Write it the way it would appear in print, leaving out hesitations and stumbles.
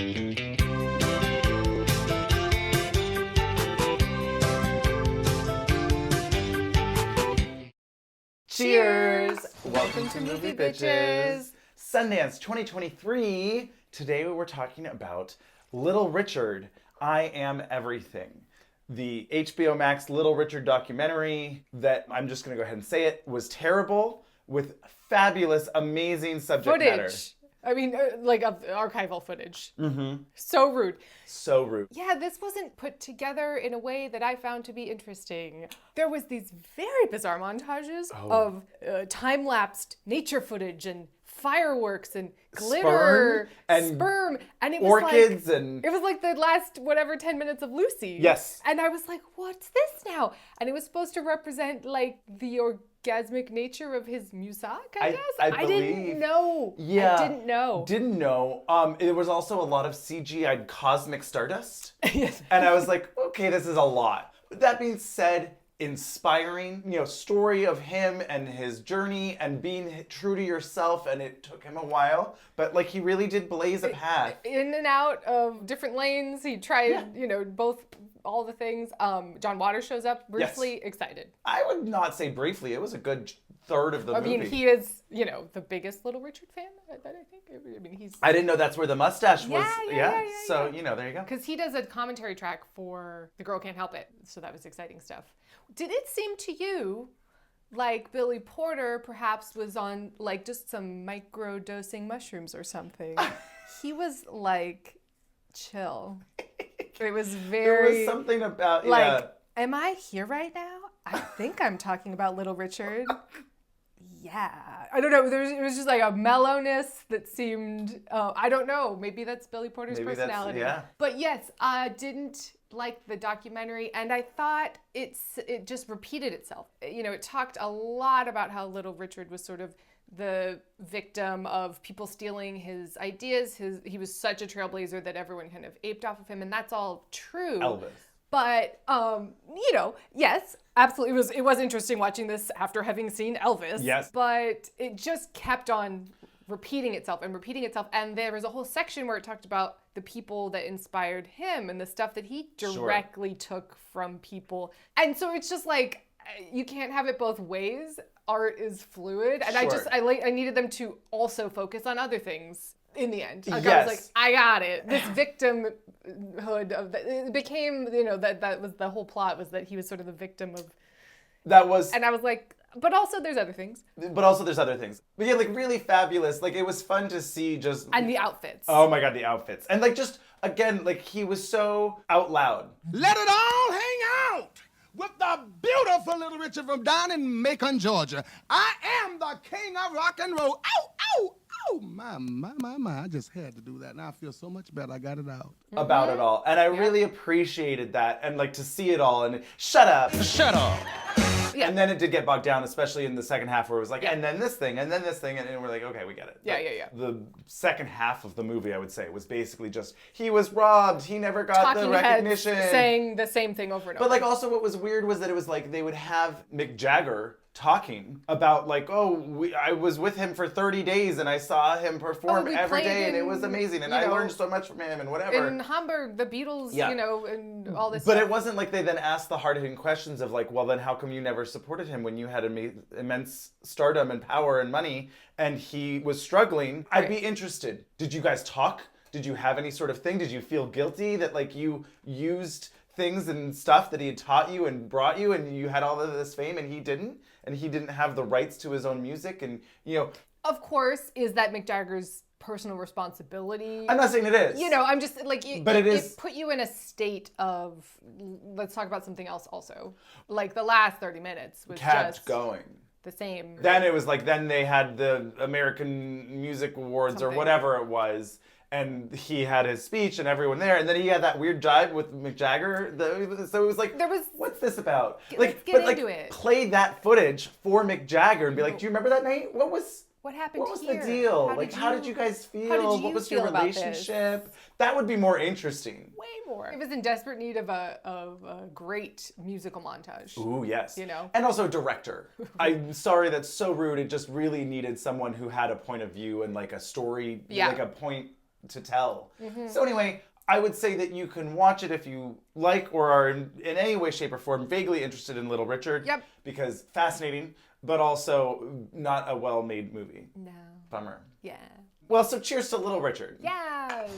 Cheers! Welcome to Movie Bitches. Sundance 2023. Today we're talking about Little Richard, I Am Everything. The HBO Max Little Richard documentary that, I'm just going to go ahead and say it, was terrible with fabulous, amazing subject matter. I mean, like archival footage. Mm-hmm. So rude. So rude. Yeah, this wasn't put together in a way that I found to be interesting. There was these very bizarre montages of time-lapsed nature footage and fireworks and glitter, sperm, and it was orchids like, and it was like the last 10 minutes of Lucy. Yes. And I was like, what's this now? And it was supposed to represent like the orgasmic nature of his music, I guess. I didn't know. Yeah. I didn't know. Didn't know. There was also a lot of CGI'd cosmic stardust. Yes. And I was like, okay, this is a lot. That being said, inspiring, story of him and his journey and being true to yourself, and it took him a while, but like he really did blaze a path. In and out of different lanes. He tried, all the things. John Waters shows up briefly. Yes. Excited. I would not say briefly. It was a good third of the movie. I mean, he is, the biggest Little Richard fan, I think. I mean, he's... I didn't know that's where the mustache was. Yeah. So, there you go. Because he does a commentary track for The Girl Can't Help It. So that was exciting stuff. Did it seem to you like Billy Porter perhaps was on like just some micro-dosing mushrooms or something? He was like chill. It was very... There was something about, am I here right now? I think I'm talking about Little Richard. Yeah. I don't know. It was just like a mellowness that seemed, I don't know. Maybe that's Billy Porter's personality. Yeah. But yes, I didn't like the documentary, and I thought it just repeated itself. It talked a lot about how Little Richard was sort of the victim of people stealing his ideas. He was such a trailblazer that everyone kind of aped off of him, and that's all true. Elvis. But, yes, absolutely. It was interesting watching this after having seen Elvis. Yes. But it just kept on repeating itself. And there was a whole section where it talked about the people that inspired him and the stuff that he directly took from people. And so it's just like, you can't have it both ways. Art is fluid. And I needed them to also focus on other things. In the end, I was like, I got it. This victimhood of it became, that was the whole plot, was that he was sort of the victim of. That was. And I was like, but also there's other things. But yeah, like really fabulous. Like it was fun to see just. And the outfits. Oh my God, the outfits. And like just, again, like he was so out loud. Let it all hang out with the beautiful Little Richard from down in Macon, Georgia. I am the king of rock and roll. Ow, ow, ow. My. I just had to do that. Now I feel so much better. I got it out. About it all. And I really appreciated that. And like to see it all and shut up. Shut up. Yeah. And then it did get bogged down, especially in the second half where it was like, and then this thing, and then this thing. And we're like, okay, we get it. Yeah. The second half of the movie, I would say, was basically just, he was robbed. He never got the recognition. Saying the same thing over and over. But like also what was weird was that it was like they would have Mick Jagger talking about like, I was with him for 30 days and I saw him perform every day and it was amazing and I learned so much from him and whatever. In Hamburg, the Beatles, and all this But stuff. it wasn't like they then asked the hard-hitting questions of like, well then how come you never supported him when you had immense stardom and power and money and he was struggling? I'd be interested. Did you guys talk? Did you have any sort of thing? Did you feel guilty that like you used things and stuff that he had taught you and brought you and you had all of this fame and he didn't? And he didn't have the rights to his own music and, Of course, is that Mick Jagger's personal responsibility? I'm not saying it is. I'm just like, but it is. It put you in a state of, let's talk about something else also. Like the last 30 minutes was kept going. The same. Then it was like, then they had the American Music Awards or whatever it was. And he had his speech and everyone there. And then he had that weird jive with Mick Jagger. So it was like, what's this about? Let's get into it. Play that footage for Mick Jagger and be like, do you remember that night? What happened What was here? the deal? How did you guys feel? What was your relationship? That would be more interesting. Way more. It was in desperate need of a great musical montage. Ooh, yes. And also a director. I'm sorry, that's so rude. It just really needed someone who had a point of view and like a story, like a point to tell. So anyway, I would say that you can watch it if you like or are in any way, shape, or form vaguely interested in Little Richard. Yep. Because fascinating, but also not a well-made movie. No. Bummer. Yeah. Well, so cheers to Little Richard. Yeah.